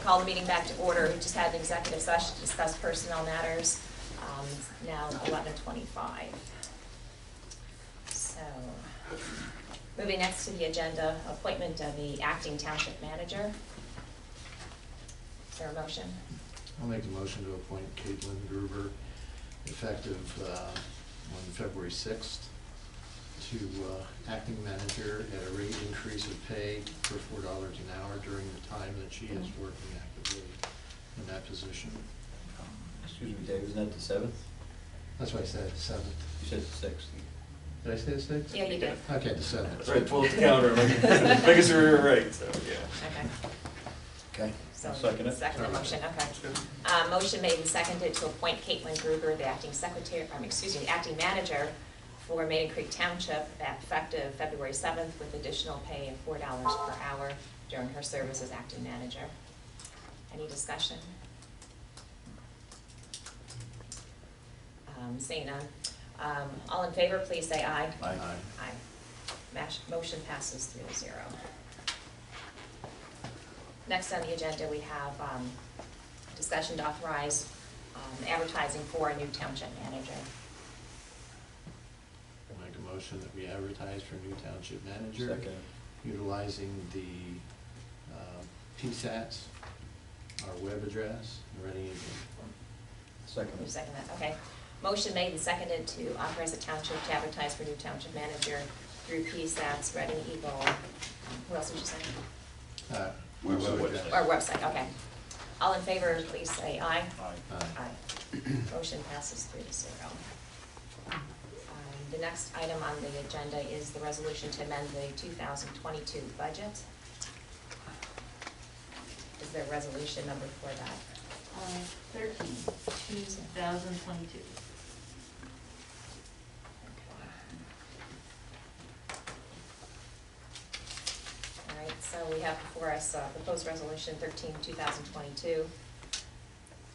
call the meeting back to order. We just had an executive session to discuss personnel matters. It's now 11:25. So, moving next to the agenda, appointment of the acting township manager. Is there a motion? I'll make the motion to appoint Caitlin Gruber, effective on February 6th, to acting manager at a rate increase of pay for $4 an hour during the time that she is working actively in that position. Excuse me, Dave, isn't that the 7th? That's why I said 7th. You said the 6th. Did I say the 6th? Yeah, you did. Okay, the 7th. That's right, pull up the calendar, biggest we were right, so, yeah. Okay. Okay. So, I'll second it. Second the motion, okay. Motion made and seconded to appoint Caitlin Gruber, the acting secretary, the acting manager for Maidencreek Township, effective February 7th, with additional pay of $4 per hour during her service as acting manager. Any discussion? Seeing none. All in favor, please say aye. Aye. Aye. Motion passes 3-0. Next on the agenda, we have discussion to authorize advertising for a new township manager. I'll make a motion that we advertise for a new township manager. Second. Utilizing the PSATs, our web address, Reading. Second. You second that, okay. Motion made and seconded to authorize the township to advertise for new township manager through PSATs, Reading Eagle. Who else did you say? Website. Or website, okay. All in favor, please say aye. Aye. Aye. Motion passes 3-0. The next item on the agenda is the resolution to amend the 2022 budget. Is there a resolution number for that? 13, 2022. All right, so we have before us proposed resolution 13, 2022,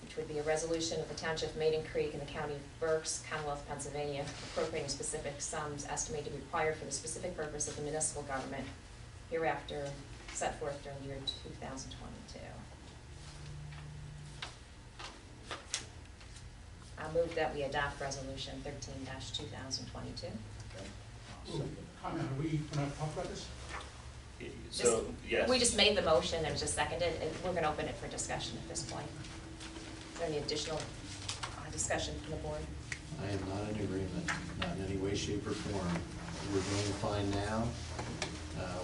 which would be a resolution of the Township of Maidencreek in the County of Berks, Commonwealth of Pennsylvania, appropriating specific sums estimated to be required for the specific purpose of the municipal government hereafter set forth during the year 2022. I'll move that we adopt resolution 13-2022. Are we gonna talk about this? So, yes. We just made the motion, it was just seconded, and we're gonna open it for discussion at this point. Is there any additional discussion from the board? I am not in agreement, not in any way, shape, or form. We're doing fine now.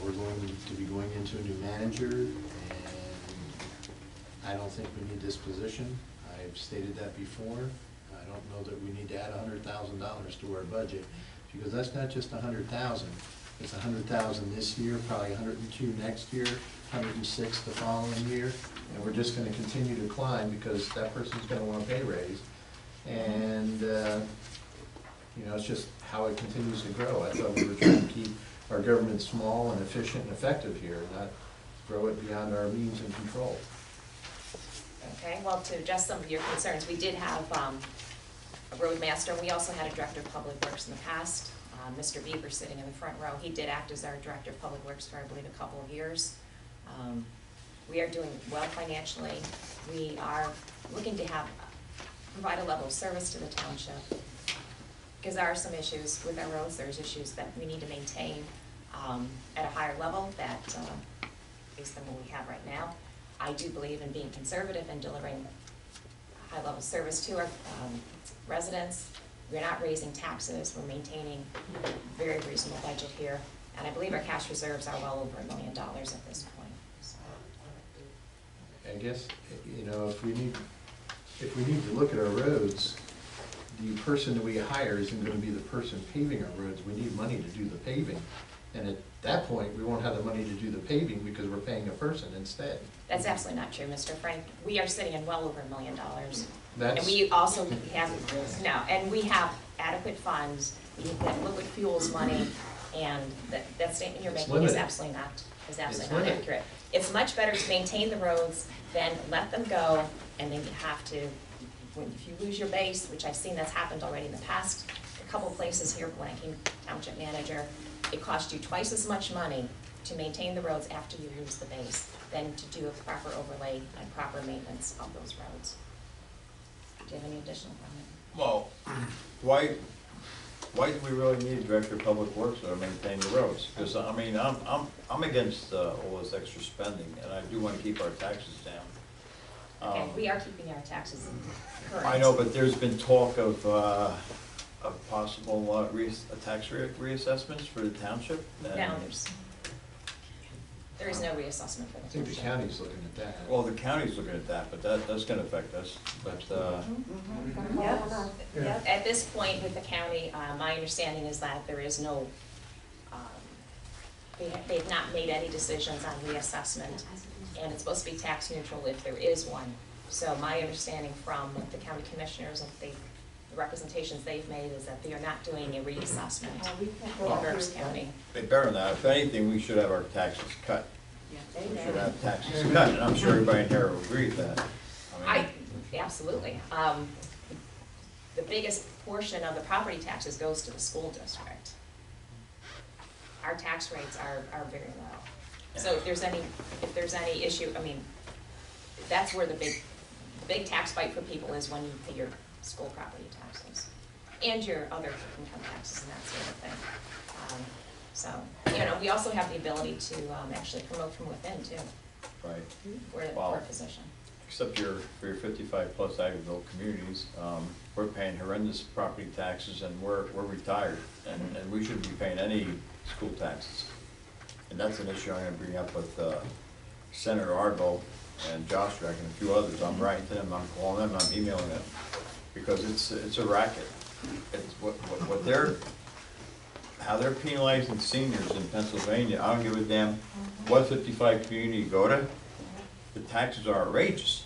We're going to be going into a new manager, and I don't think we need this position. I've stated that before. I don't know that we need to add $100,000 to our budget, because that's not just $100,000. It's $100,000 this year, probably $102 next year, $106 the following year, and we're just going to continue to climb because that person's going to want a pay raise, and you know, it's just how it continues to grow. I thought we were trying to keep our government small and efficient and effective here, not grow it beyond our means and control. Okay, well, to address some of your concerns, we did have a roadmaster, and we also had a director of public works in the past. Mr. Bieber sitting in the front row. He did act as our director of public works for, I believe, a couple of years. We are doing well financially. We are looking to provide a level of service to the township, because there are some issues with our roads. There's issues that we need to maintain at a higher level based on what we have right now. I do believe in being conservative and delivering high level service to our residents. We're not raising taxes, we're maintaining a very reasonable budget here, and I believe our cash reserves are well over $1 million at this point. So. I guess, you know, if we need to look at our roads, the person that we hire isn't going to be the person paving our roads. We need money to do the paving, and at that point, we won't have the money to do the paving because we're paying a person instead. That's absolutely not true, Mr. Frank. We are sitting in well over $1 million. That's, and we also have we have adequate funds. We have liquid fuels money, and that statement you're making is absolutely not accurate. It's much better to maintain the roads than let them go, and then you have to. If you lose your base, which I've seen that's happened already in the past, a couple places here when I came township manager, it cost you twice as much money to maintain the roads after you lose the base than to do a proper overlay and proper maintenance of those roads. Do you have any additional comment? Well, why do we really need a director of public works to maintain the roads? Because, I mean, I'm against all this extra spending, and I do want to keep our taxes down. Okay, we are keeping our taxes current. I know, but there's been talk of possible tax reassessments for the township. and- No, there is no reassessment for I the think the township. county's looking at that. Well, the county's looking at that, but that's gonna affect us, but, Yep. At this point with the county, my understanding is that there is no, they've not made any decisions on reassessment, and it's supposed to be tax neutral if there is one. So my understanding from the county commissioners and the representations they've made is that they are not doing a reassessment in Berks County. they better not. If anything, we should have our taxes cut. We should Amen. have taxes cut, and I'm sure everybody in here will agree with that. Absolutely. The biggest portion of the property taxes goes to the school district. Our tax rates are very low. So if there's any issue, I mean, that's where the big tax bite for people is when you pay your school property taxes and your other income taxes and that sort of thing. So, we also have the ability to actually promote from within too. Right. We're in a Wow. poor position. Except for your 55-plus Aggieville communities, we're paying horrendous property taxes, and we're retired, and we shouldn't be paying any school taxes. And that's an issue I'm gonna bring up with Senator Argo and Josh Drack and a few others. I'm writing to them, I'm calling them, I'm emailing them, because it's a racket. It's what they're, how they're penalizing seniors in Pennsylvania. I don't give a damn what 55 community you go to. The taxes are outrageous.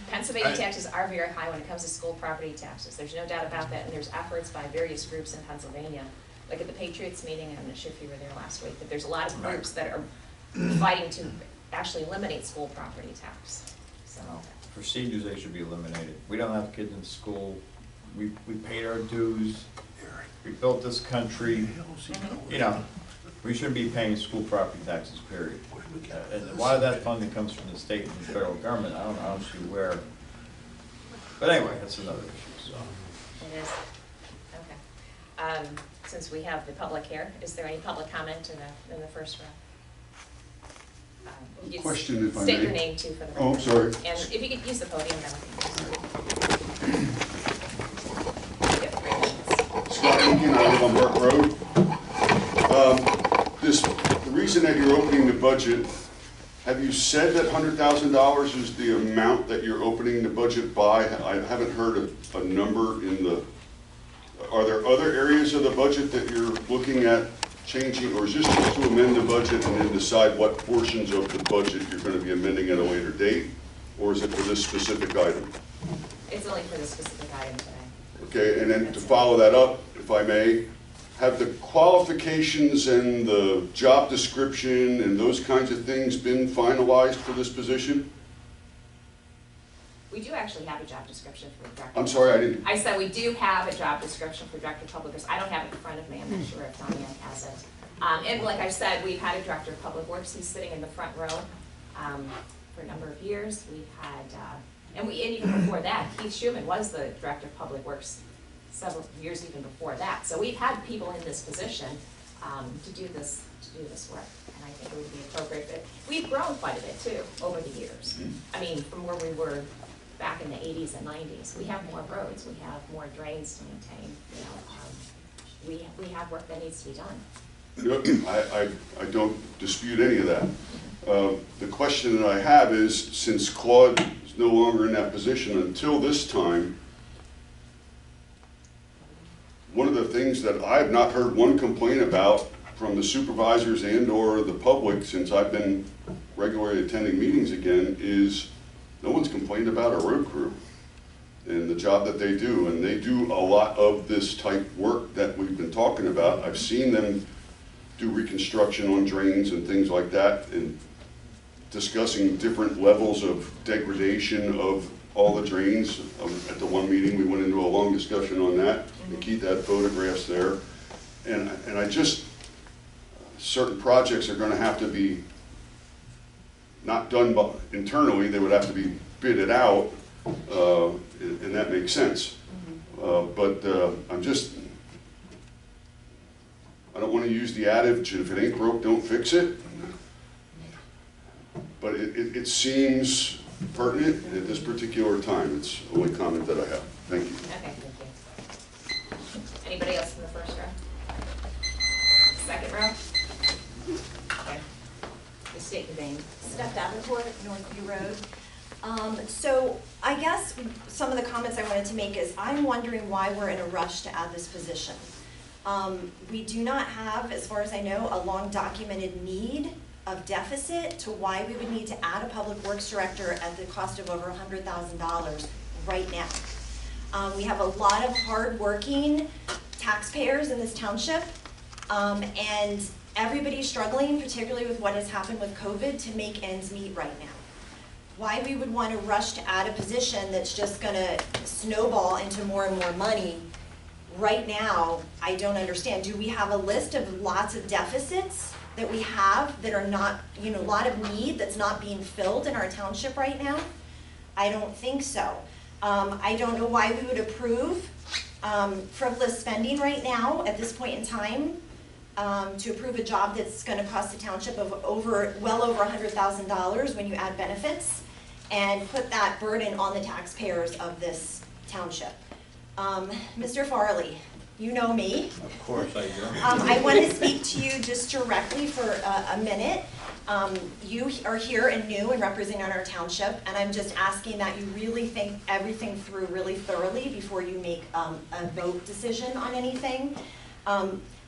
Pennsylvania taxes are very high when it comes to school property taxes. There's no doubt about that, and there's efforts by various groups in Pennsylvania. Like at the Patriots meeting, I'm not sure if you were there last week, but there's a lot of groups that are fighting to actually eliminate school property tax. So, For seniors, they should be eliminated. We don't have kids in school. We paid our dues. We built this country. We shouldn't be paying school property taxes, period. And a lot of that funding comes from the state and the federal government. I don't see where. But anyway, that's another issue, so. it is, okay. Since we have the public here, is there any public comment in the first round? You Question, if I State your may. name too for the record. Oh, I'm sorry. And if you could use the podium, then we can. You get 3 minutes. Scott Egan, I live on Burke Road. The reason that you're opening the budget, have you said that $100,000 is the amount that you're opening the budget by? I haven't heard a number in the, are there other areas of the budget that you're looking at changing, or is this just to amend the budget and then decide what portions of the budget you're going to be amending at a later date? Or is it for this specific item? It's only for the specific item today. Okay, and then to follow that up, if I may, have the qualifications and the job description and those kinds of things been finalized for this position? We do actually have a job description for director. I'm sorry, I didn't. I said we do have a job description for director of public works. I don't have it in front of me. I'm not sure if Diane has it. And like I said, we've had a director of public works. He's sitting in the front row for a number of years. We've had, and even before that, Keith Schumann was the director of public works several years even before that. So we've had people in this position to do this work, and I think it would be appropriate. But we've grown quite a bit too over the years. I mean, from where we were back in the 80s and 90s, we have more roads, we have more drains to maintain. We have work that needs to be done. I don't dispute any of that. The question that I have is, since Claude is no longer in that position until this time, one of the things that I've not heard one complaint about from the supervisors and or the public since I've been regularly attending meetings again is no one's complained about our road crew and the job that they do. And they do a lot of this type work that we've been talking about. I've seen them do reconstruction on drains and things like that, and discussing different levels of degradation of all the drains. At the one meeting, we went into a long discussion on that. And Keith had photographs there. And I just, certain projects are gonna have to be not done internally, they would have to be bidded out, and that makes sense. But I don't wanna use the adage, if it ain't broke, don't fix it. But it seems pertinent at this particular time. It's the only comment that I have. Thank you. Okay, thank you. Anybody else in the first row? Second row? Okay. Just state your name. Steph Davenport, Northview Road. So I guess some of the comments I wanted to make is I'm wondering why we're in a rush to add this position. We do not have, as far as I know, a long documented need of deficit to why we would need to add a public works director at the cost of over $100,000 right now. We have a lot of hardworking taxpayers in this township, and everybody's struggling, particularly with what has happened with COVID, to make ends meet right now. Why we would want to rush to add a position that's just gonna snowball into more and more money right now, I don't understand. Do we have a list of lots of deficits that we have that are not, a lot of need that's not being filled in our township right now? I don't think so. I don't know why we would approve frivolous spending right now at this point in time, to approve a job that's gonna cost the township of well over $100,000 when you add benefits, and put that burden on the taxpayers of this township. Mr. Farley, you know me. Of course I do. I want to speak to you just directly for a minute. You are here and new and representing our township, and I'm just asking that you really think everything through really thoroughly before you make a vote decision on anything.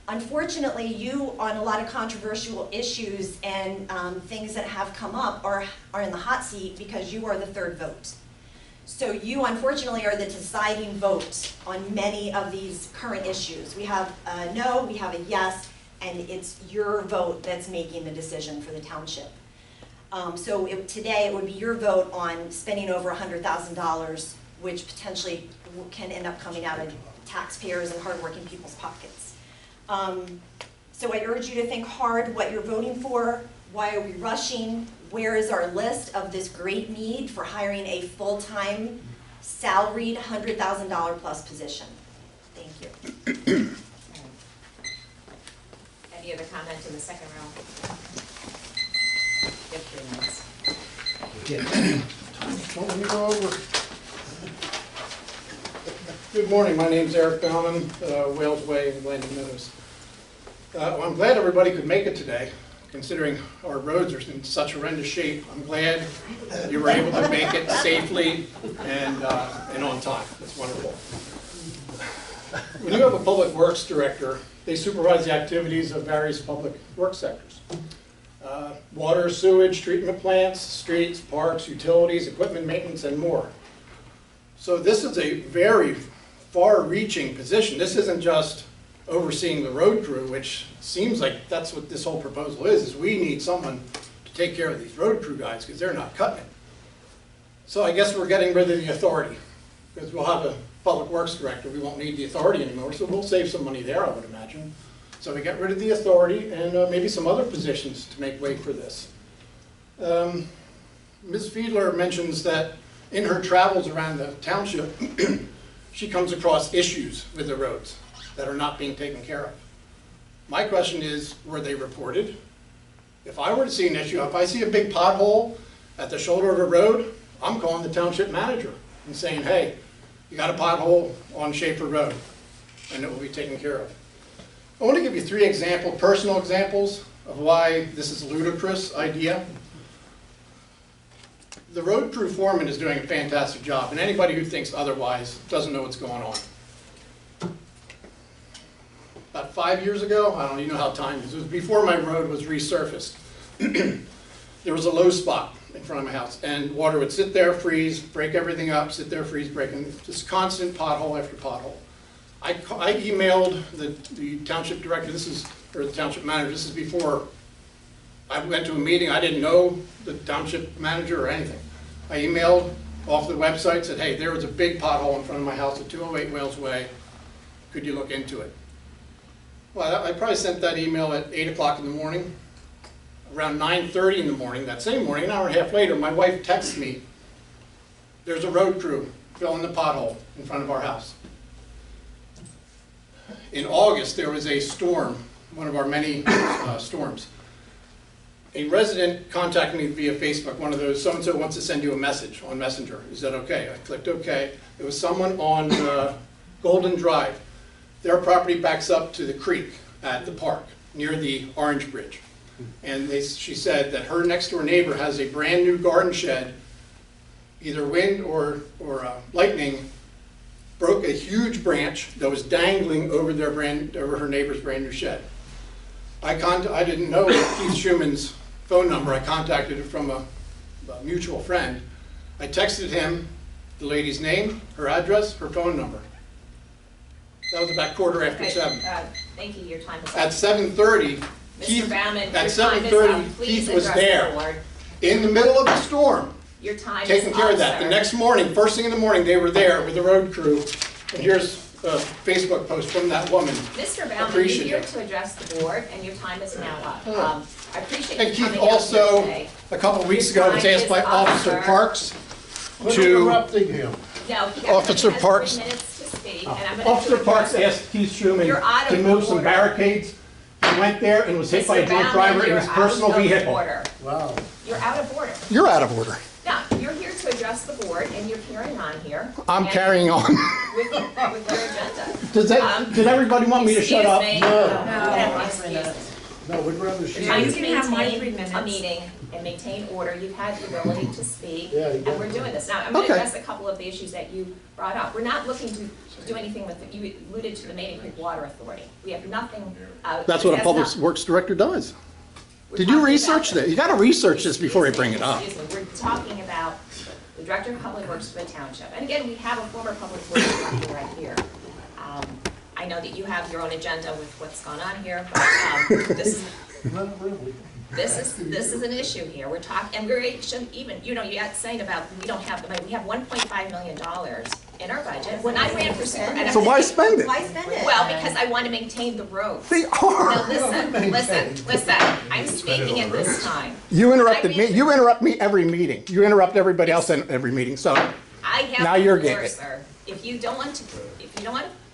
Unfortunately, you, on a lot of controversial issues and things that have come up, are in the hot seat because you are the third vote. So you, unfortunately, are the deciding vote on many of these current issues. We have a no, we have a yes, and it's your vote that's making the decision for the township. Today, it would be your vote on spending over $100,000, which potentially can end up coming out of taxpayers and hardworking people's pockets. So I urge you to think hard what you're voting for. Why are we rushing? Where is our list of this great need for hiring a full-time, salaried, $100,000 plus position? Thank you. Any other comments in the second row? You have 3 minutes. Don't let me go over. Good morning, my name's Eric Bauman, Wales Way in Landing Meadows. Well, I'm glad everybody could make it today, considering our roads are in such horrendous shape. I'm glad you were able to make it safely and on time. That's wonderful. When you have a public works director, they supervise the activities of various public works sectors. Water, sewage, treatment plants, streets, parks, utilities, equipment maintenance, and more. So this is a very far-reaching position. This isn't just overseeing the road crew, which seems like that's what this whole proposal is we need someone to take care of these road crew guys because they're not cutting it. So I guess we're getting rid of the authority because we'll have a public works director. We won't need the authority anymore, so we'll save some money there, I would imagine. So we get rid of the authority and maybe some other positions to make way for this. Ms. Fiedler mentions that in her travels around the township, she comes across issues with the roads that are not being taken care of. My question is, were they reported? If I were to see an issue, if I see a big pothole at the shoulder of a road, I'm calling the township manager and saying, hey, you got a pothole on Schaefer Road, and it will be taken care of. I want to give you 3 personal examples of why this is a ludicrous idea. The road crew foreman is doing a fantastic job, and anybody who thinks otherwise doesn't know what's going on. About 5 years ago, I don't even know how time is, it was before my road was resurfaced. There was a low spot in front of my house, and water would sit there, freeze, break everything up, sit there, freeze, break, and just constant pothole after pothole. I emailed the township director, or the township manager, this is before I went to a meeting, I didn't know the township manager or anything. I emailed off the website, said, hey, there was a big pothole in front of my house at 208 Wales Way, could you look into it? Well, I probably sent that email at 8 o'clock in the morning. Around 9:30 in the morning, that same morning, an hour and a half later, my wife texts me, there's a road crew filling the pothole in front of our house. In August, there was a storm, one of our many storms. A resident contacted me via Facebook, one of those, so-and-so wants to send you a message on Messenger. Is that okay? I clicked okay. It was someone on Golden Drive. Their property backs up to the creek at the park, near the Orange Bridge. And she said that her next door neighbor has a brand new garden shed, either wind or lightning broke a huge branch that was dangling over her neighbor's brand new shed. I didn't know Keith Schuman's phone number. I contacted it from a mutual friend. I texted him the lady's name, her address, her phone number. That was about 7:15. Thank you, your time is up. At 7:30, Mr. Baumann, your time is at up. 7:30, Please Keith was address the there board. in the middle of the storm, Your time is taking care of that. up, The sir. next morning, first thing in the morning, they were there with the road crew. And here's a Facebook post from that woman. Mr. Baumann, you're Appreciate here it. to address the board, and your time is now up. I appreciate And you Keith coming out here also, today. a couple of weeks ago, was asked by Officer Parks Quit to, interrupting him. No, he Officer has Parks- 3 minutes to speak, and I'm gonna Officer Parks address asked Keith Schuman You're out to of move some order. barricades. He went there and was hit by a Mr. drunk Baumann, driver in you're his out personal of vehicle. order. Wow. You're out of order. You're out of order. No, you're here to address the board, and you're carrying on here. I'm and carrying on. With your agenda. Did everybody want me to shut up? Excuse me. No. Excuse me. No, we'd rather You're she. trying You to can have my 3 maintain minutes. a meeting and maintain order. You've had the ability to speak, Yeah, you and got we're it. doing this. Now, I'm going to Okay. address a couple of the issues that you brought up. We're not looking to do anything with, you alluded to the Maidencreek Water Authority. We have nothing. That's what a it has public not- works director does. we're Did you talking research about- that? You gotta research this before you Excuse bring me, it up. Excuse me, we're talking about the Director of Public Works for the Township. And again, we have a former Public Works Director right here. I know that you have your own agenda with what's gone on here, but Not really. this is an issue here. We're talking, and we're shouldn't even, you had saying about, we don't have the money. We have $1.5 million in our budget. When I ran for super. and So I'm- why spend it? Why spend it? Well, because I want to maintain the roads. They Now, are. listen, I'm speaking at this time. You interrupted me. You interrupt me every meeting. You interrupt everybody else in every meeting, so I have Now you're the floor, getting it. sir. If you don't want to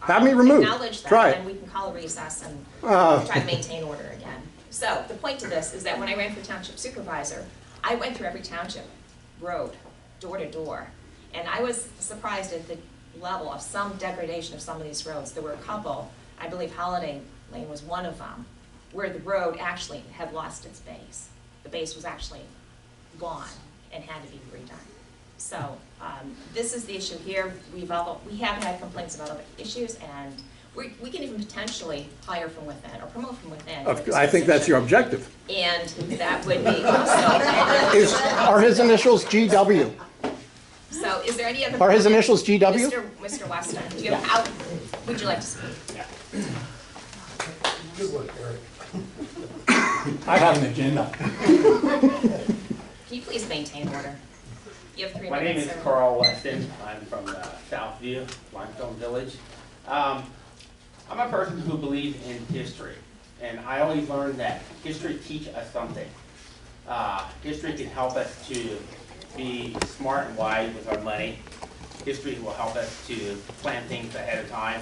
Have me removed. acknowledge that, Try it. then we can call a recess and Uh. try to maintain order again. So the point to this is that when I ran for township supervisor, I went through every township road, door to door, and I was surprised at the level of some degradation of some of these roads. There were a couple, I believe Holiday Lane was one of them, where the road actually had lost its base. The base was actually gone and had to be redone. So this is the issue here. We have had complaints about other issues, and we can even potentially hire from within or promote from within. with this I think that's your position. objective. And that would be also. Are his initials GW? So is there any other? Are his comment? initials GW? Mr. Weston, do you have, how, would you like to speak? Good work, Eric. I have an agenda. Can you please maintain order? You have 3 My minutes. name is sir. Carl Weston. I'm from Southview, Limestone Village. I'm a person who believes in history, and I always learn that history teaches us something. History can help us to be smart and wise with our money. History will help us to plan things ahead of time.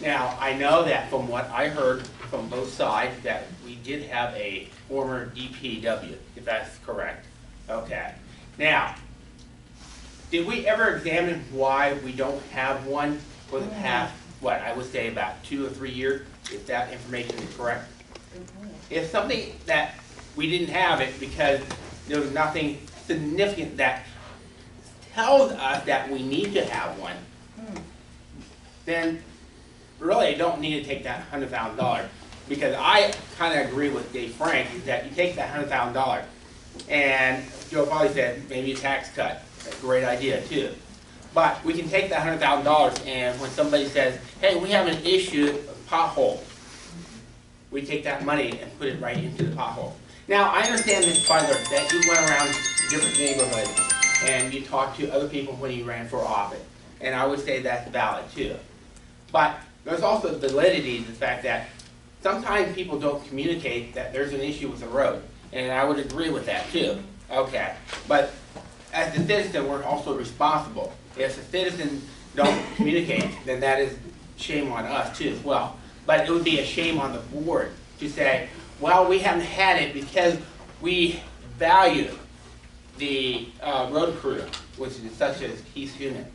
Now, I know that from what I heard from both sides, that we did have a former DPW, if that's correct. Okay. Now, did we ever examine why we don't have one for the past, what, I would say about 2 or 3 years, if that information is correct? It's something that we didn't have it because there was nothing significant that tells us that we need to have one. Then really I don't need to take that $100,000, because I kind of agree with Dave Frank, is that you take that $100,000 and Joe probably said maybe a tax cut. That's a great idea too. But we can take that $100,000 and when somebody says, hey, we have an issue, a pothole, we take that money and put it right into the pothole. Now, I understand this further, that you went around different neighborhoods and you talked to other people when you ran for office. And I would say that's valid too. But there's also validity to the fact that sometimes people don't communicate that there's an issue with the road, and I would agree with that too. Okay, but as a citizen, we're also responsible. If the citizens don't communicate, then that is shame on us too as well. But it would be a shame on the board to say, well, we haven't had it because we value the road crew, which is such as Keith Human,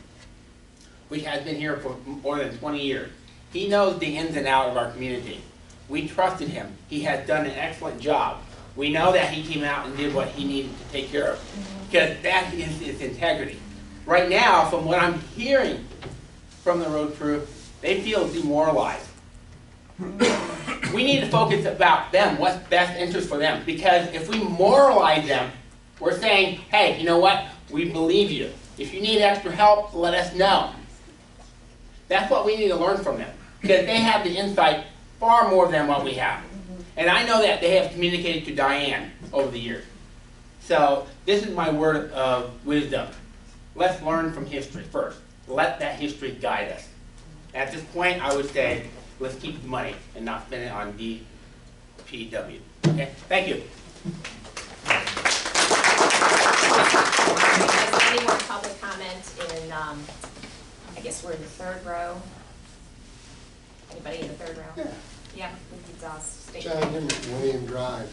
which has been here for more than 20 years. He knows the ins and outs of our community. We trusted him. He has done an excellent job. We know that he came out and did what he needed to take care of, because that is his integrity. Right now, from what I'm hearing from the road crew, they feel demoralized. We need to focus about them, what's best interest for them, because if we moralize them, we're saying, hey, you know what, we believe you. If you need extra help, let us know. That's what we need to learn from them, because they have the insight far more than what we have. And I know that they have communicated to Diane over the years. So this is my word of wisdom. Let's learn from history first. Let that history guide us. At this point, I would say, let's keep the money and not spend it on DPW. Okay, thank you. Any more public comment in, I guess we're in the third row. Anybody in the third row? Yeah. Yeah, with exhaust state. John Dimmick, William Drive.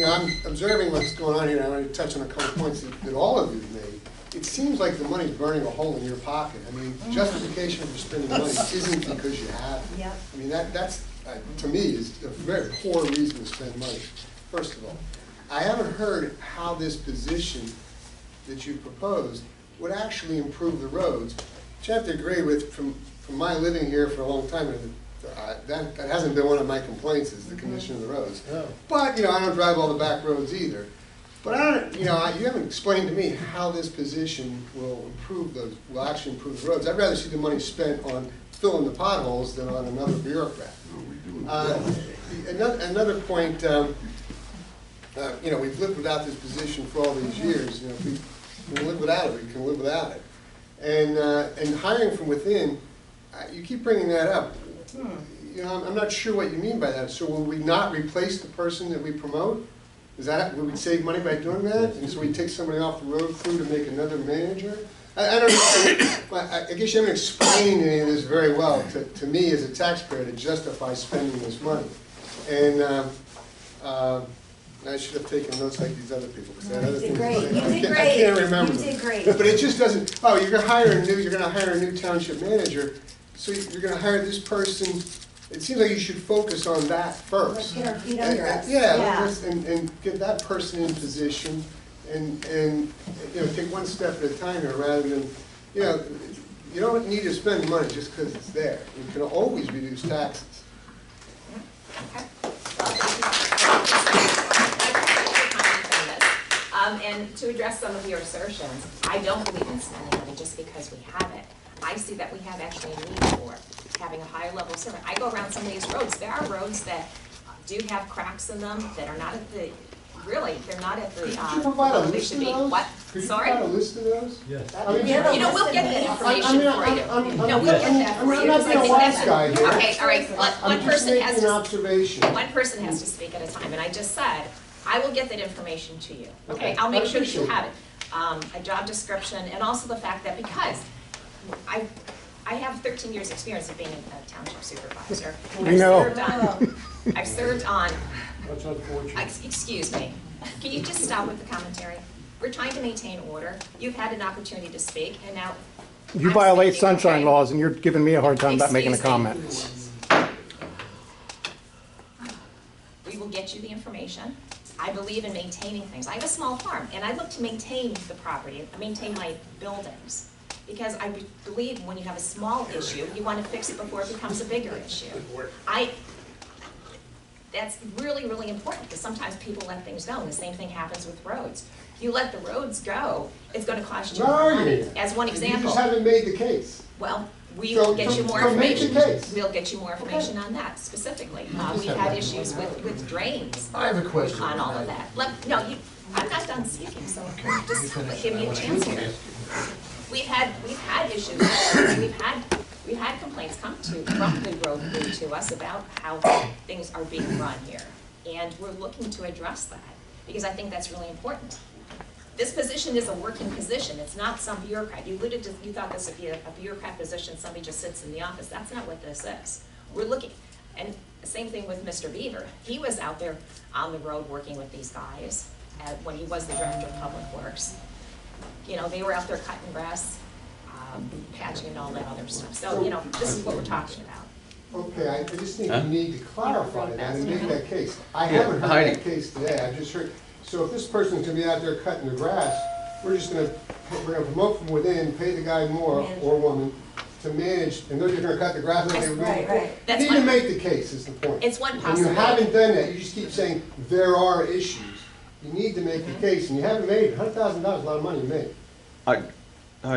I'm observing what's going on here, and I want to touch on a couple points that all of you have made. It seems like the money's burning a hole in your pocket. I mean, justification for spending money isn't because you have it. Yep. I mean, that's to me, is a very poor reason to spend money, first of all. I haven't heard how this position that you proposed would actually improve the roads, which I have to agree with from my living here for a long time. That hasn't been one of my complaints, is the condition of the roads. Oh. But, I don't drive all the back roads either. But I don't, you haven't explained to me how this position will actually improve the roads. I'd rather see the money spent on filling the potholes than on another bureaucrat. Another point, we've lived without this position for all these years. If we can live without it, we can live without it. And hiring from within, you keep bringing that up. I'm not sure what you mean by that. So will we not replace the person that we promote? Will we save money by doing that? And so we take somebody off the road crew to make another manager? I don't know. I guess you haven't explained any of this very well to me as a taxpayer to justify spending this money. And I should have taken notes like these other people, because I had other things to say. I can't remember. You did great. But it just doesn't. Oh, you're going to hire a new township manager. So you're going to hire this person. It seems like you should focus on that first. Let's get our feet under us. And get that person in position, and take one step at a time here, rather than you don't need to spend money just because it's there. You can always reduce taxes. Okay. And to address some of your assertions, I don't believe in spending money just because we have it. I see that we have actually a need for having a higher level of service. I go around some of these roads. There are roads that do have cracks in them that are not at the, really, they're not at the, Could you provide a they list should of be. those? What? Could you Sorry? provide a list of those? Yes. I mean, We'll get that information for you. No, we'll get that for you. I'm not because I being a think wise that's guy here. Okay, all right, one I'm just person has making an to, observation. one person has to speak at a time, and I just said, I will get that information to you, okay? Okay, I'll make I sure that you appreciate have it. A job description, and also the fact that because I have 13 years' experience of being a township supervisor. I've served on, That's unfortunate. excuse me, can you just stop with the commentary? We're trying to maintain order. You've had an opportunity to speak, and now. You I'm violate speaking, sunshine okay? laws, and you're giving me a hard time about making a Excuse me. comment. We will get you the information. I believe in maintaining things. I have a small farm, and I look to maintain the property, maintain my buildings. Because I believe when you have a small issue, you want to fix it before it becomes a bigger issue. That's really, really important, because sometimes people let things go, and the same thing happens with roads. If you let the roads go, it's going to cost you more money. As one You example. just haven't made the case. Well, we So- will get you more so make the information. case. We'll get you more information on that specifically. We've had issues with drains I have a question. on all of that. I'm not done speaking, so just give me a chance here. We've had issues. We've we've had complaints come from the road crew to us about how things are being run here. And we're looking to address that, because I think that's really important. This position is a working position, it's not some bureaucrat. You alluded to, you thought this would be a bureaucrat position, somebody just sits in the office. That's not what this is. We're looking, and the same thing with Mr. Beaver. He was out there on the road working with these guys when he was the director of public works. You know, they were out there cutting grass, patching and all that other stuff. So, you know, this is what we're talking about. Okay, I just think you need to clarify that and make that case. I haven't heard Heidi. that case today, I just heard, so if this person's gonna be out there cutting the grass, we're gonna promote from within, pay the guy more, or woman, to manage, and they're just gonna cut the grass like they were doing Right, before. right. That's You need to one- make the case, is the point. It's one And you possibility. haven't done that, you just keep saying, there are issues. You need to make the case, and you haven't made it, $100,000 is a lot of money to make. Heidi,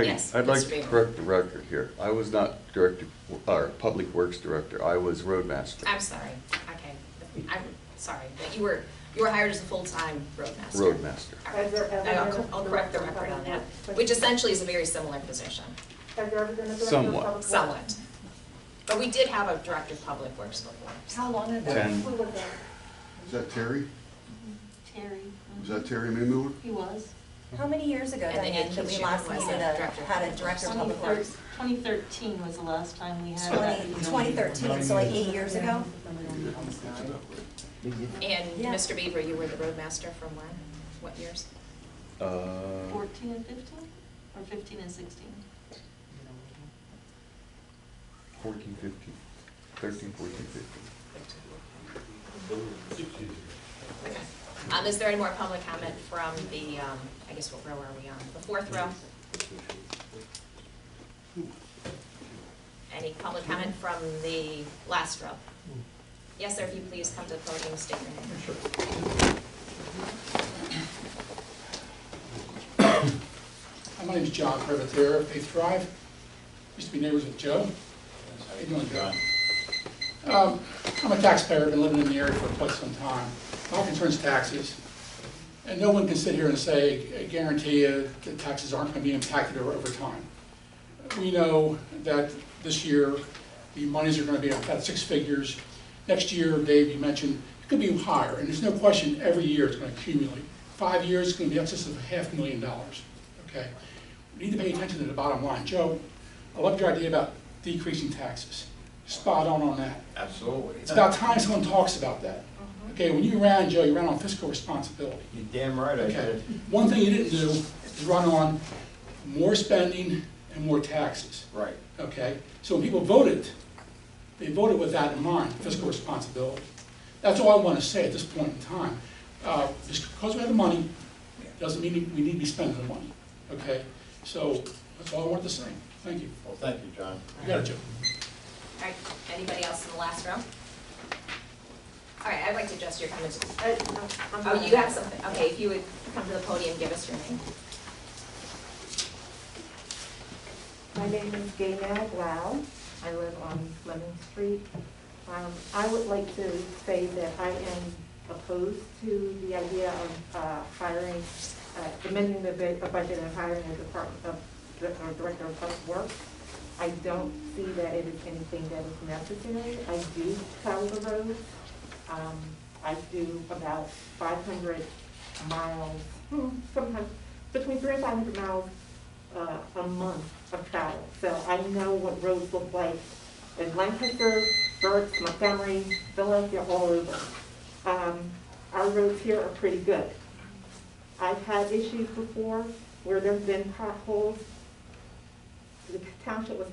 Yes, I'd like Mr. to Beaver. correct the record here. I was not director, or Public Works Director, I was Roadmaster. I'm sorry, okay. I'm sorry, but you were hired as a full-time roadmaster. Roadmaster. All right. I'll correct the record on that, which essentially is a very similar position, Has there ever been a director of Somewhat. public works? somewhat. But we did have a director of public works before. How long ago? 10. Who was that? Is that Terry? Terry, Was that Terry Maymuller? he was. How many years ago, And then Diane, that we Keith last Schumann was needed the director of had a public director of public works? 2013 was the last time we had that. 2013, so like 8 years ago? And Yeah. Mr. Beaver, you were the roadmaster from when? What years? 14 and 15, or 15 and 16? 14, 15, 13, 14, 15. Okay. Is there any more public comment from the, I guess what row are we on? The fourth row? Any public comment from the last row? Yes, sir, if you please come to the podium and state your name. My name is John Privatera, Faith Drive. Used to be neighbors with Joe. How you doing, Joe? I'm a taxpayer, been living in the area for quite some time. My concern's taxes. And no one can sit here and say, I guarantee you, that taxes aren't going to be impacted over time. We know that this year, the monies are going to be about 6 figures. Next year, Dave, you mentioned, it could be higher, and there's no question every year it's going to accumulate. 5 years, it's going to be excess of $500,000, okay? We need to pay attention to the bottom line. Joe, I love your idea about decreasing taxes. Spot on that. Absolutely. It's about time someone talks about that. Okay, when you ran, Joe, you ran on fiscal responsibility. You're damn right I Okay. did. One thing you didn't do is run on more spending and more taxes. Right. Okay, so when people voted, they voted with that in mind, fiscal responsibility. That's all I want to say at this point in time. Just because we have the money, doesn't mean we need to be spending the money, okay? So that's all I wanted to say. Thank you. Well, thank you, John. You got it, Joe. All right, anybody else in the last row? All right, I'd like to adjust your comments. Oh, you have something, okay, if you would come to the podium and give us your name. My name is Gaynell Blau. I live on Fleming Street. I would like to say that I am opposed to the idea of hiring, amending the budget and hiring a department of, or director of public works. I don't see that it is anything that is necessary. I do travel the roads. I do about 500 miles, sometimes between 300 and 500 miles a month of travel. So I know what roads look like in Lancaster, Berks, Montgomery, Philadelphia, all over. Our roads here are pretty good. I've had issues before where there's been potholes. The township was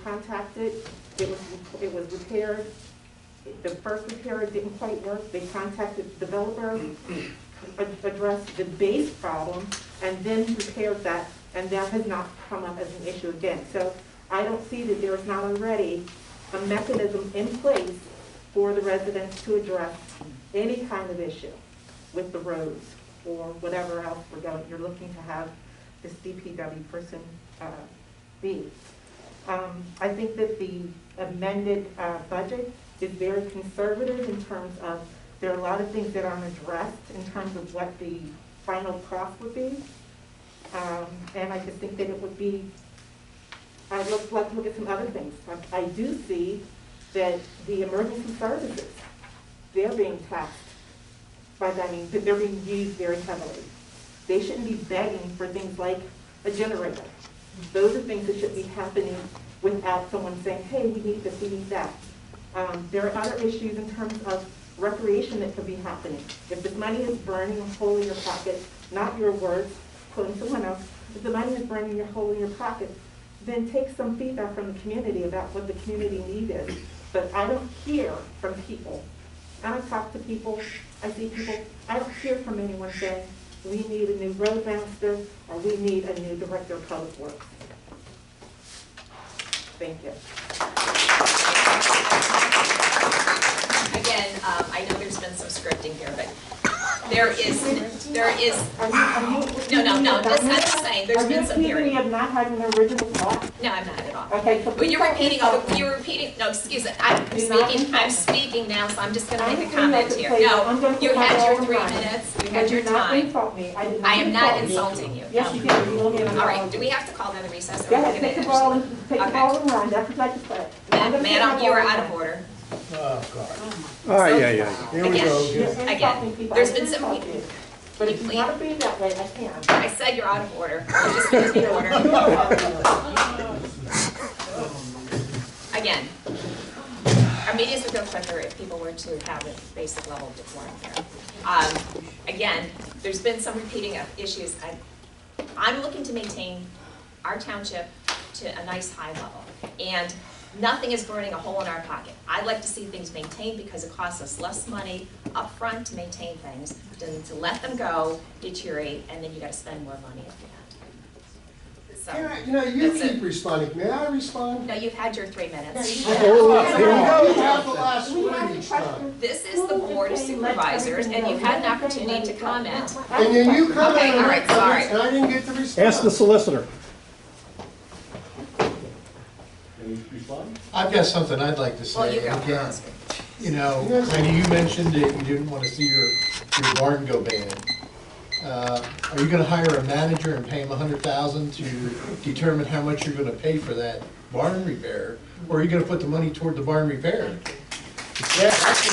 contacted. It was repaired. The first repair didn't quite work. They contacted the developer, addressed the base problem, and then repaired that, and that has not come up as an issue again. So I don't see that there is not already a mechanism in place for the residents to address any kind of issue with the roads or whatever else you're looking to have this DPW person be. I think that the amended budget is very conservative in terms of, there are a lot of things that aren't addressed in terms of what the final cost would be. And I just think that it would be I'd like to look at some other things. I do see that the emergency services, they're being taxed by that, I mean, they're being used very heavily. They shouldn't be begging for things like a generator. Those are things that should be happening without someone saying, hey, we need this, we need that. There are other issues in terms of recreation that could be happening. If the money is burning a hole in your pocket, not your words, quoting someone else, if the money is burning a hole in your pocket, then take some feedback from the community about what the community need is. But I don't hear from people. I don't talk to people, I see people, I don't hear from anyone saying, we need a new roadmaster or we need a new director of public works. Thank you. Again, I know there's been some scripting here, but there is, no, I'm just saying, there's been some hearing. Are you accusing me of not having an original thought? No, I'm not at all. Okay, so But you're repeating, no, excuse me, I'm speaking now, so I'm just gonna make a comment here. No, you had your 3 minutes, you had your time. I am not insulting you. Yes, you did. All right, do we have to call down the recess? Or Yes, take the ball and run, that's what I just said. Madam, you are out of order. Oh, God. All right, yeah. Here we go. Again, there's been some, but if you want to be that way, I can. I said you're out of order. You're just maintain order. Again, our meetings would go quicker if people were to have a basic level of decorum here. Again, there's been some repeating of issues. I'm looking to maintain our township to a nice high level. And nothing is burning a hole in our pocket. I'd like to see things maintained because it costs us less money up front to maintain things than to let them go, deteriorate, and then you gotta spend more money at the end. So, You that's keep it. responding. May I respond? No, you've had your 3 minutes. You have the last word each time. This is the Board of Supervisors, and you've had an opportunity to comment. And then you commented Okay, all on right, my comments, sorry. and I didn't get to respond. Ask the solicitor. I've got something I'd like to say. Well, you go. Again, you know, Randy, you mentioned that you didn't want to see your barn go bad. Are you gonna hire a manager and pay him $100,000 to determine how much you're gonna pay for that barn repair? Or are you gonna put the money toward the barn repair? Yeah, that's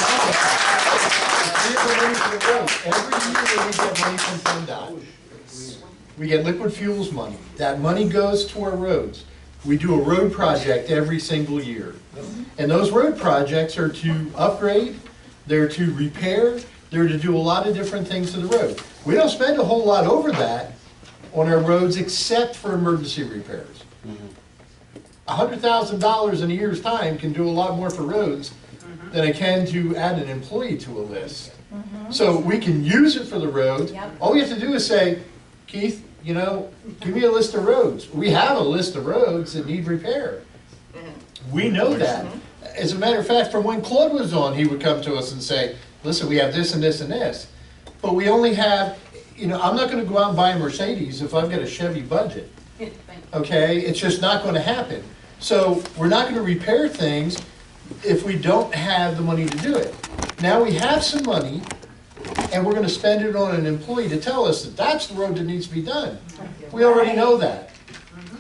what every year we get money from PennDOT. We get liquid fuels money. That money goes to our roads. We do a road project every single year. And those road projects are to upgrade, they're to repair, they're to do a lot of different things to the road. We don't spend a whole lot over that on our roads except for emergency repairs. $100,000 in a year's time can do a lot more for roads than it can to add an employee to a list. So we can use it for the roads. All we have to do is say, Keith, you know, give me a list of roads. We have a list of roads that need repair. We know that. As a matter of fact, from when Claude was on, he would come to us and say, listen, we have this and this and this. But we only have, you know, I'm not gonna go out and buy a Mercedes if I've got a Chevy budget. Okay, it's just not gonna happen. So we're not gonna repair things if we don't have the money to do it. Now we have some money, and we're gonna spend it on an employee to tell us that that's the road that needs to be done. We already know that.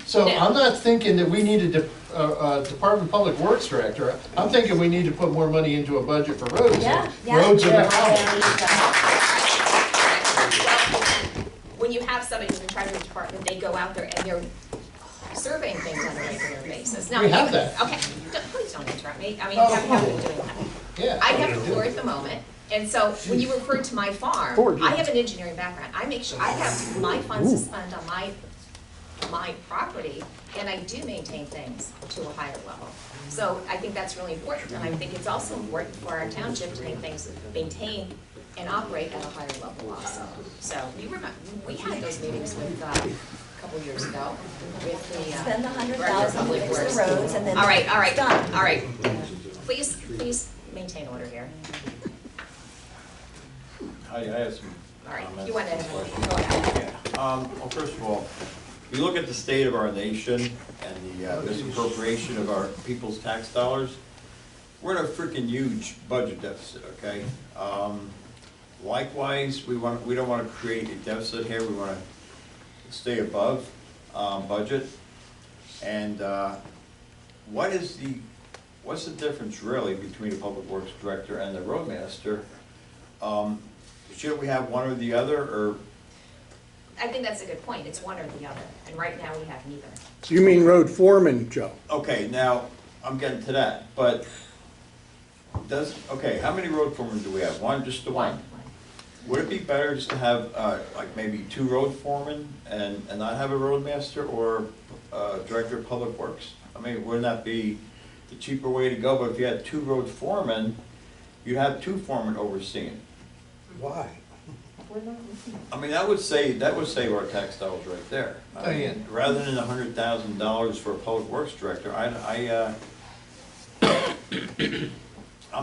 So I'm not thinking that we need a Department of Public Works director. I'm thinking we need to put more money into a budget for roads. Roads are the problem. When you have somebody who's in charge of the department, they go out there and they're surveying things on a regular basis. Now, We have that. Okay, please don't interrupt me. I mean, you haven't been doing that. Yeah. I have the floor at the moment, and so when you refer to my farm, I have an engineering background. I make sure I have my funds to spend on my property, and I do maintain things to a higher level. So I think that's really important, and I think it's also important for our township to make things maintain and operate at a higher level also. So you remember, we had those meetings with, a couple years ago with the, Spend the Director of $100,000 Public to fix Works. the roads and then All right, it's done. all right. Please maintain order here. I have some All right, comments. you want to, go ahead. Well, first of all, if you look at the state of our nation and the misappropriation of our people's tax dollars, we're in a freaking huge budget deficit, okay? Likewise, we don't want to create a deficit here, we want to stay above budget. And what's the difference really between a public works director and the roadmaster? Should we have one or the other, or? I think that's a good point, it's one or the other, and right now we have neither. You mean road foreman, Joe? Okay, now, I'm getting to that, but how many road foremen do we have? One, just the one? Would it be better just to have, like maybe 2 road foremen and not have a roadmaster or director of public works? I mean, wouldn't that be the cheaper way to go? But if you had 2 road foremen, you'd have 2 foremen overseeing. Why? I mean, that would save our tax dollars right there. I mean, rather than $100,000 for a public works director, I'm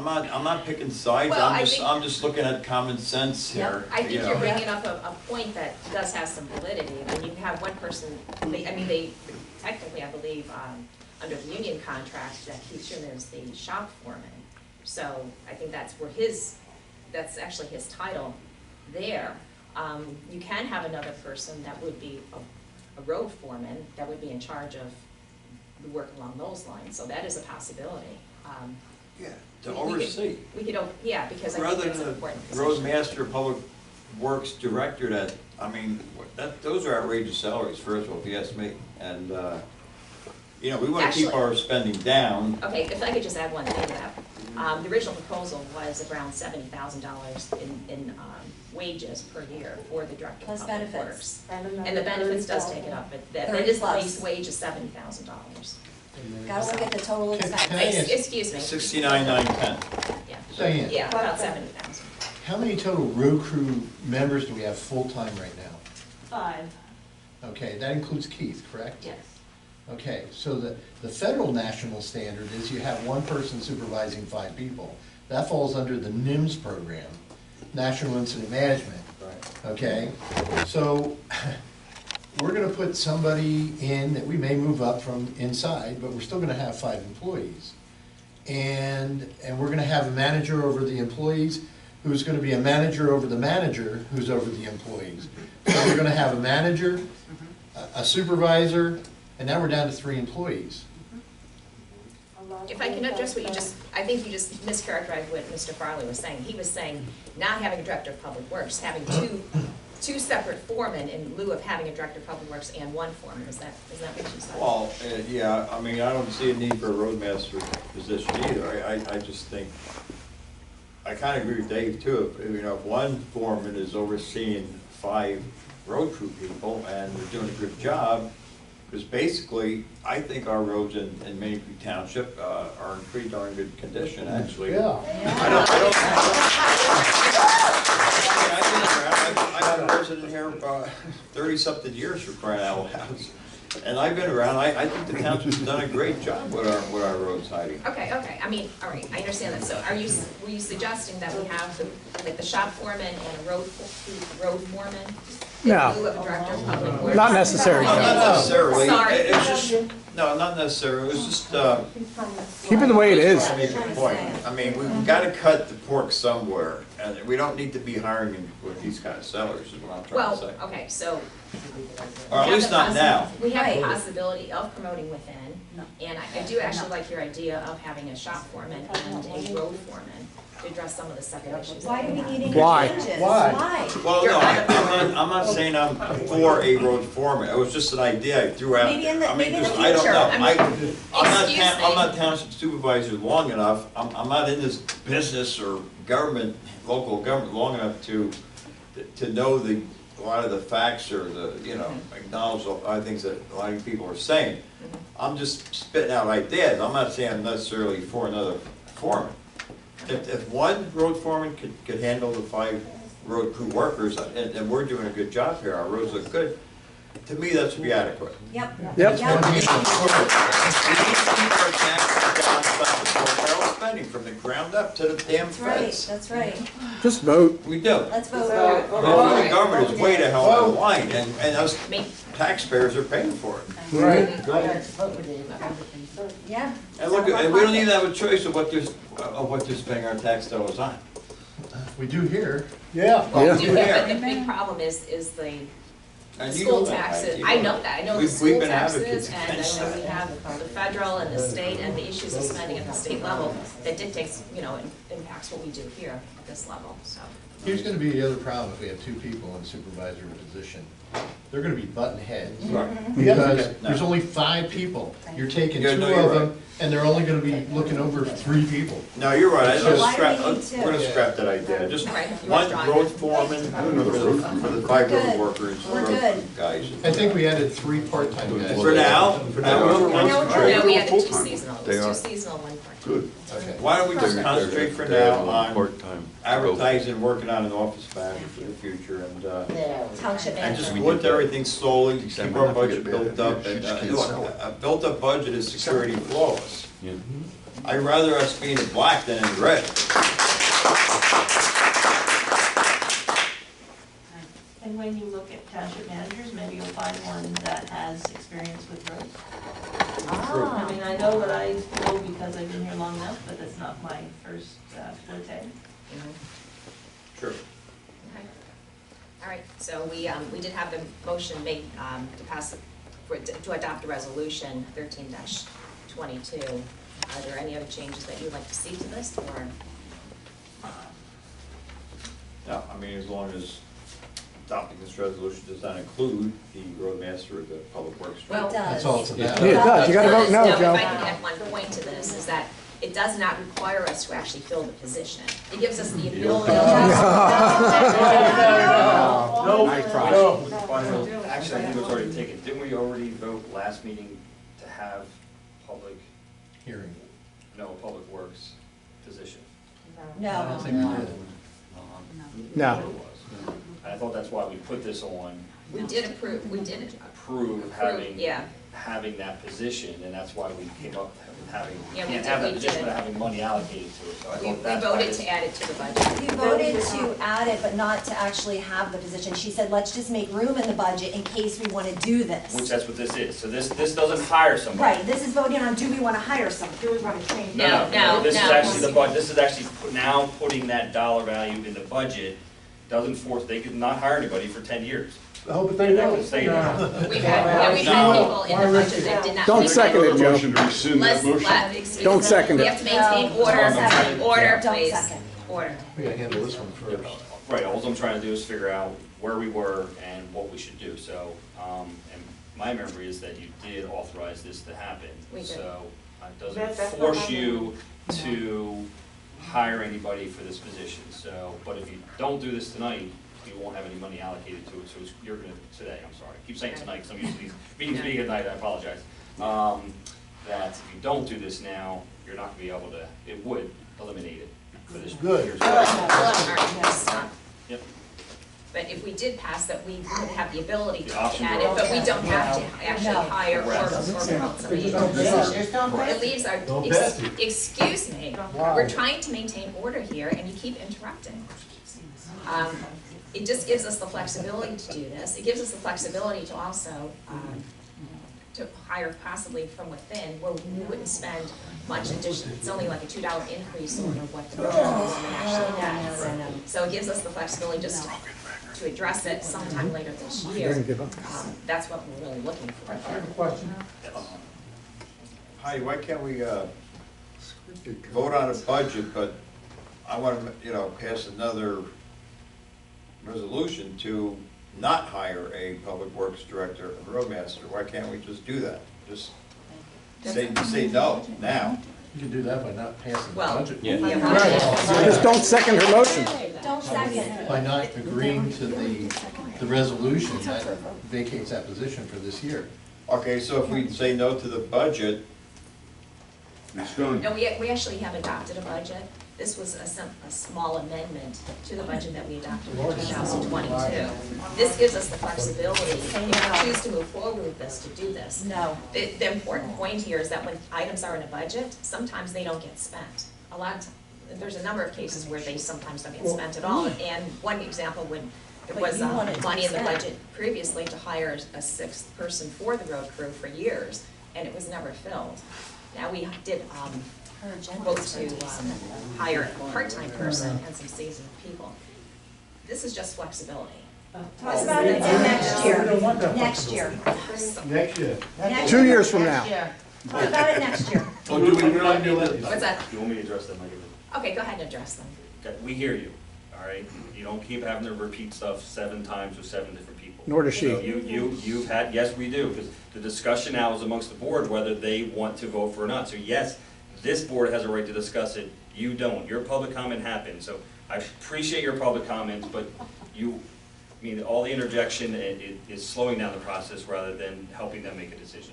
not picking sides. Well, I'm just looking at common sense here. I think you're bringing up a point that does have some validity. When you have one person, they technically, I believe, under the union contract, that Keith Schuman is the shop foreman. So I think that's where that's actually his title there. You can have another person that would be a road foreman that would be in charge of the work along those lines. So that is a possibility. Yeah, to oversee. We could, yeah, because I think it's an important position. Roadmaster, public works director, those are outrageous salaries, first of all, if you ask me. And, we want to keep our spending down. Okay, if I could just add one thing to that. The original proposal was around $70,000 in wages per year for the director of public works. And the benefits does take it up, but that is the base wage is $70,000. Gotta look at the total expense. Excuse me. 69,910. Yeah. Diane. Yeah, about 70,000. How many total road crew members do we have full-time right now? 5. Okay, that includes Keith, correct? Yes. Okay, so the federal national standard is you have one person supervising 5 people. That falls under the NIMS program, National Incident Management. Right. Okay, so we're gonna put somebody in that we may move up from inside, but we're still gonna have 5 employees. And we're gonna have a manager over the employees, who's gonna be a manager over the manager, who's over the employees. So we're gonna have a manager, a supervisor, and now we're down to 3 employees. If I can address what I think you just mischaracterized what Mr. Farley was saying. He was saying not having a director of public works, having two separate foremen in lieu of having a director of public works and 1 foreman. Is that what you said? Well, yeah, I don't see a need for a roadmaster position either. I just think, I kind of agree with Dave too. If 1 foreman is overseeing 5 road crew people and they're doing a good job, because basically, I think our roads in Maidencreek Township are in pretty darn good condition, actually. Yeah. I've been a resident here 30-something years, for crying out loud. And I've been around, I think the township's done a great job with our roads, Heidi. Okay, I mean, all right, I understand that. So were you suggesting that we have the shop foreman and a road foreman? No. In lieu of a director of public works? Not necessary. No, not necessarily. Sorry. It's just, no, not necessarily. It was just, Keep it the way it is. to make a point. I mean, we've got to cut the pork somewhere, and we don't need to be hiring with these kind of salaries, is what I'm trying to say. Well, okay, so. Or at least not now. We have the possibility of promoting within, and I do actually like your idea of having a shop foreman and a road foreman to address some of the second issues. Why do we need any Why? changes? Why? Well, no, I'm not saying I'm for a road foreman. It was just an idea I threw out Maybe in the- there. maybe in the I don't future. know. I mean, I'm not township supervisor long enough. I'm not in this business or government, local government long enough to know a lot of the facts or acknowledge a lot of things that a lot of people are saying. I'm just spitting out ideas. I'm not saying I'm necessarily for another foreman. If 1 road foreman could handle the 5 road crew workers, and we're doing a good job here, our roads look good, to me, that should be adequate. Yep. Yep. We're spending from the ground up to the damn That's right, fence. that's right. Just vote. We do. Let's vote. The government is way the hell out of line, and us taxpayers are paying for it. Right. Yeah. And look, and we don't even have a choice of what they're spending our tax dollars on. We do here. Yeah. Well, we do have, but the big problem is the And you school know that, taxes, right? I know that, I know the We've school been taxes, advocates and I against know that. we have the federal and the state, and the issues of spending at the state level that dictates, impacts what we do here at this level, so. Here's gonna be the other problem if we have two people in supervisor position. They're gonna be butting heads. Right. Because No. there's only 5 people. You're taking Yeah, 2 no, you're of them, and they're only gonna be looking over 3 people. No, you're right, So- Why do we need two? we're gonna scrap that idea, just Right, you one withdraw road it. foreman I don't know the road for the 5 road Good. workers, We're road good. guys. I think we added 3 part-time guys. For now, we'll concentrate. No, we had 2 Full-time. seasonal, it They was are. 2 seasonal, 1 part-time. Good. Okay. Why don't we just They're- concentrate for they're now on part-time. advertising, working on an office manager for the future, and Township and just manager. work everything slowly, keep December, our I budget forget about built it. up, and, She just can't look, sell it. a built-up budget is security flawless. Yeah. I'd rather us being in black than in red. And when you look at township managers, maybe you'll find one that has experience with roads. I mean, I know that I know because I've been here long enough, but that's not my first forte. True. Okay. All right, so we did have the motion made to pass, to adopt a resolution 13-22. Are there any other changes that you'd like to see to this, or? No, I mean, as long as adopting this resolution does not include the roadmaster or the public works Well, director. That's all it's about. Yeah, it does. You gotta vote no, Joe. If I can add one point to this, is that it does not require us to actually fill the position. It gives us the ability. No, Nice try. no. Actually, I think it was already taken. Didn't we already vote last meeting to have public, Hearing. no, public works position? I don't No. think we did. No. It was. I thought that's why we put this on, We did approve, approve having, yeah. having that position, and that's why we came up with having, Yeah, we can't did- have that we position did. without having money allocated to it, so I We thought that's why voted this. to add it to the budget. We voted to add it, but not to actually have the position. She said, let's just make room in the budget in case we want to do Which this. that's what this is, so this doesn't hire somebody. Right, this is voting on, do we want to hire someone? Do we want to train? No. This is actually the budget, this is actually now putting that dollar value in the budget, doesn't force, they could not hire anybody for 10 years. I hope And that would stay there. We've had people in the budget that did not. Don't second it, Joe. Motion to rescind that motion. Excuse Don't me. second We it. have to maintain No, order, don't second. order, Don't please. second. Order. We gotta handle this one first. Right, all I'm trying to do is figure out where we were and what we should do, so, and my memory is that you did authorize this to happen. We did. So, it doesn't That's not force my you to hire anybody for this position, so, but if you don't do this tonight, you won't have any money allocated to it, so it's, you're gonna, today, I'm sorry, I keep saying tonight, because I'm used to these meetings being at night, I apologize. That if you don't do this now, you're not gonna be able to, it would eliminate it for this. Good. year's All budget. right, stop. Yep. But if we did pass that, we would have the ability The to option add to- it, but we don't have to actually No. hire or promote somebody. It leaves our, Don't pass it. excuse me, we're trying to maintain order here and you keep interrupting. It just gives us the flexibility to do this. It gives us the flexibility to also, to hire possibly from within, where we wouldn't spend much addition. It's only like a $2 increase over what the road department actually does. So it gives us the flexibility just to address it sometime later this year. That's what we're really looking for. Question? Heidi, why can't we, vote on a budget, but I wanna, pass another resolution to not hire a public works director and roadmaster? Why can't we just do that? Just say no now. You can do that by not passing the Well, budget. yeah, Just don't second her motion. Don't second. By not agreeing to the resolution that vacates that position for this year. Okay, so if we say no to the budget, It's done. No, we actually have adopted a budget. This was a small amendment to the budget that we adopted in 2022. This gives us the flexibility, if we choose to move forward with this, to do this. No. The important point here is that when items are in a budget, sometimes they don't get spent. There's a number of cases where they sometimes don't get spent at all, and one example there But was you want it to be money in the spent. budget previously to hire a 6th person for the road crew for years, and it was never filled. Now, we did, vote to hire a part-time person and some seasonal people. This is just flexibility. Talk about it next year, next year. Next year. 2 years from now. Talk about it next year. Or do we really do it? What's that? You want me to address that, Mike? Okay, go ahead and address them. Okay, we hear you, all right? You don't keep having to repeat stuff 7 times with 7 different people. Nor does she. So you've had, yes, we do, because the discussion now is amongst the board whether they want to vote for or not. So yes, this board has a right to discuss it, you don't. Your public comment happened, so I appreciate your public comments, but all the interjection is slowing down the process rather than helping them make a decision.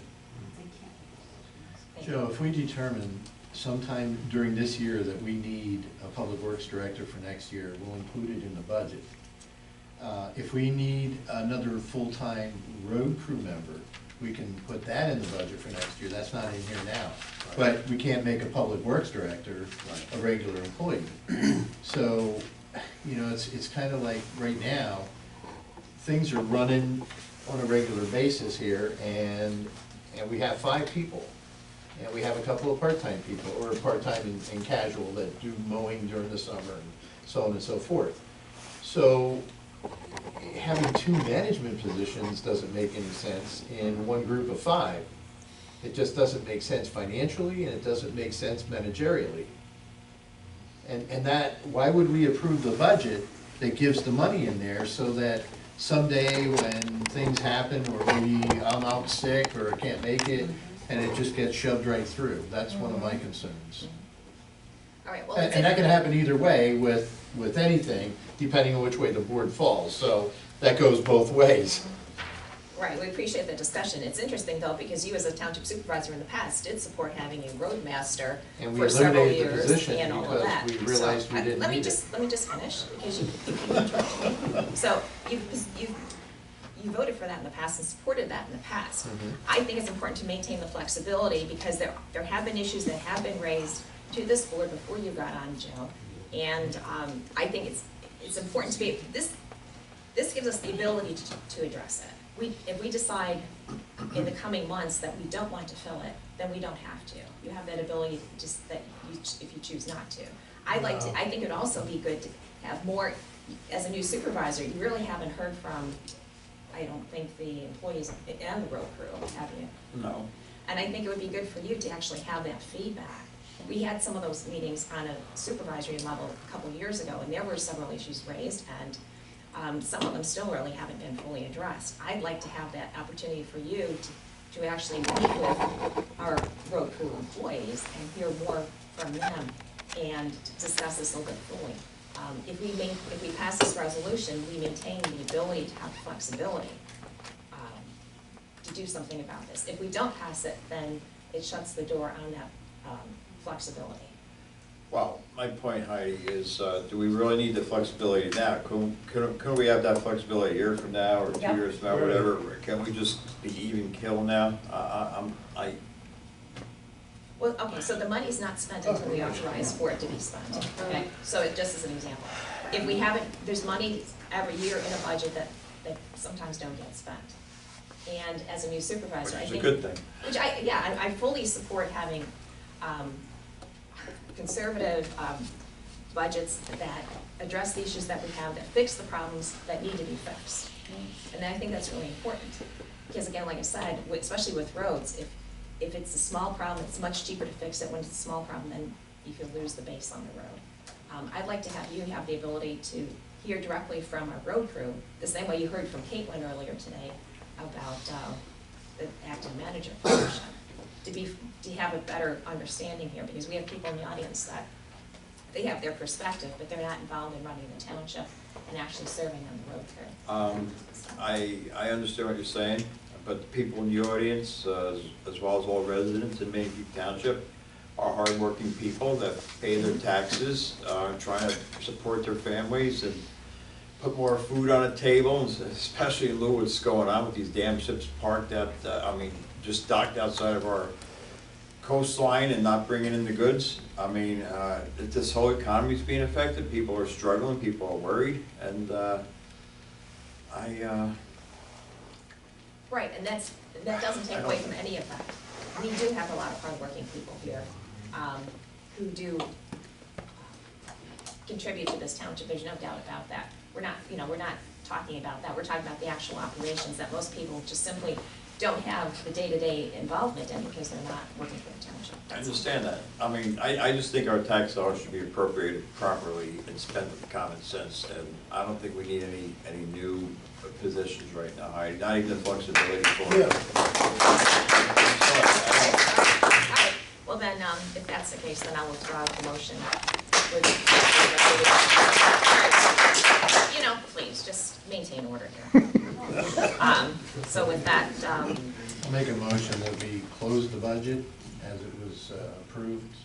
Joe, if we determine sometime during this year that we need a public works director for next year, we'll include it in the budget. If we need another full-time road crew member, we can put that in the budget for next year. That's not in here now. But we can't make a public works director a regular employee. So, it's kind of like right now, things are running on a regular basis here, and we have 5 people. And we have a couple of part-time people, or part-time and casual that do mowing during the summer and so on and so forth. So having 2 management positions doesn't make any sense in one group of 5. It just doesn't make sense financially, and it doesn't make sense managerially. And that, why would we approve the budget that gives the money in there so that someday when things happen, or maybe I'm out sick or I can't make it, and it just gets shoved right through? That's one of my concerns. All right, well. And that can happen either way with anything, depending on which way the board falls. So that goes both ways. Right, we appreciate the discussion. It's interesting though, because you as a township supervisor in the past did support having a roadmaster And we for several eliminated the years position and all of because that. we realized we didn't Let me need just finish, because you keep interrupting me. So you voted for that in the past and supported that in the past. Mhm. I think it's important to maintain the flexibility, because there have been issues that have been raised to this board before you got on, Joe. And I think it's important to be, this gives us the ability to address it. If we decide in the coming months that we don't want to fill it, then we don't have to. You have that ability, just that if you choose not to. I think it'd also be good to have more, as a new supervisor, you really haven't heard from, I don't think, the employees and the road crew, have you? No. And I think it would be good for you to actually have that feedback. We had some of those meetings on a supervisory level a couple years ago, and there were several issues raised, and some of them still really haven't been fully addressed. I'd like to have that opportunity for you to actually meet with our road crew employees and hear more from them and to discuss this a little bit fully. If we pass this resolution, we maintain the ability to have flexibility to do something about this. If we don't pass it, then it shuts the door on that flexibility. Well, my point, Heidi, is do we really need the flexibility now? Couldn't we have that flexibility a year from now or 2 Yep. years from now, whatever? Can we just be even kill now? Well, okay, so the money's not spent until we authorize for it to be spent, okay? So it just as an example. If we haven't, there's money every year in a budget that sometimes don't get spent. And as a new supervisor, I Which is think. a good thing. Which I fully support having conservative budgets that address the issues that we have, that fix the problems that need to be fixed. And I think that's really important. Because again, like I said, especially with roads, if it's a small problem, it's much cheaper to fix it when it's a small problem than if you lose the base on the road. I'd like to have you have the ability to hear directly from our road crew, the same way you heard from Caitlin earlier today about the acting manager position, to have a better understanding here, because we have people in the audience that they have their perspective, but they're not involved in running the township and actually serving on the road crew. I understand what you're saying, but the people in the audience, as well as all residents in Maidencreek Township, are hardworking people that pay their taxes, trying to support their families and put more food on the table, especially in lieu of what's going on with these damn ships parked out, just docked outside of our coastline and not bringing in the goods. This whole economy is being affected. People are struggling, people are worried, and Right, and that doesn't take away from any of that. We do have a lot of hardworking people here who do contribute to this township. There's no doubt about that. We're not talking about that. We're talking about the actual operations that most people just simply don't have the day-to-day involvement in because they're not working for the township. I understand that. I mean, I just think our tax dollars should be appropriated properly and spent with common sense, and I don't think we need any new positions right now. Not even the flexibility for it. All right, well then, if that's the case, then I'll withdraw the motion. You know, please, just maintain order here. So with that, I'll make a motion that we close the budget as it was approved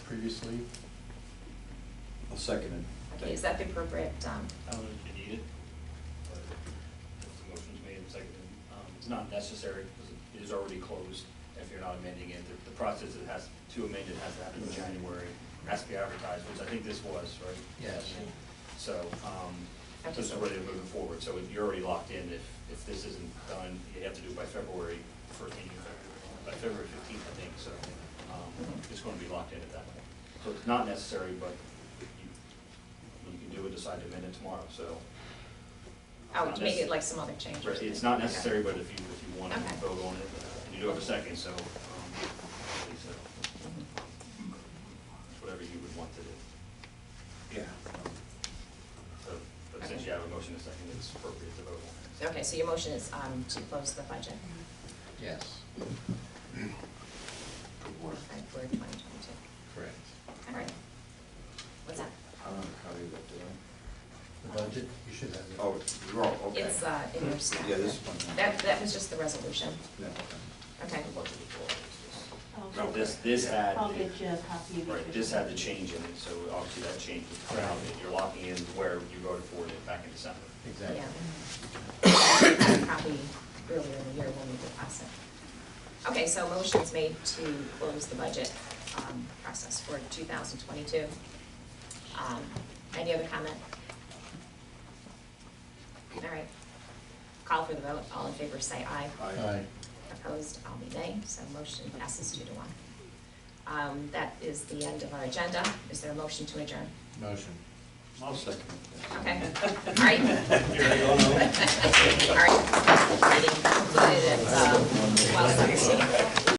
previously. I'll second it. okay, is that the appropriate, I don't know if you need it, but if the motion's made and seconded, it's not necessary, because it is already closed. If you're not amending it, the process that has to amend it has to happen in January, has to be advertised, which I think this was, right? Yes. So, this is ready to move forward, so you're already locked in. If this isn't done, you have to do it by February, first meeting in February, by February 15th, I think, so, it's gonna be locked in at that point. So it's not necessary, but you can do it, decide to amend it tomorrow, so. oh, to make it like some other change? or Right, it's something. not necessary, but if you want to Okay. vote on it, and you do have a second, so, so, whatever you would want to do. Yeah. So, but since you have a motion and a second, it's appropriate to vote on it. Okay, so your motion is to close the budget. Yes, Okay, for 2022. correct. All right. What's that? I don't know how you got to The budget, you should have it. Oh, you're all, okay. It's in your stack. Yeah, this one. That was just the resolution. Yeah, Okay. No, this had, I'll get you a copy of it. right, this had the change in it, so obviously that change was out. You're locking in where you voted for it back in December. Exactly. Yeah. Probably earlier in the year when we did pass it. Okay, so motion's made to close the budget process for 2022. Any other comment? All right. Call for the vote. All in favor say aye. Aye. Opposed, I'll be nay, so motion passes 2-1. That is the end of our agenda. Is there a motion to adjourn? Motion. I'll second. Okay, all right.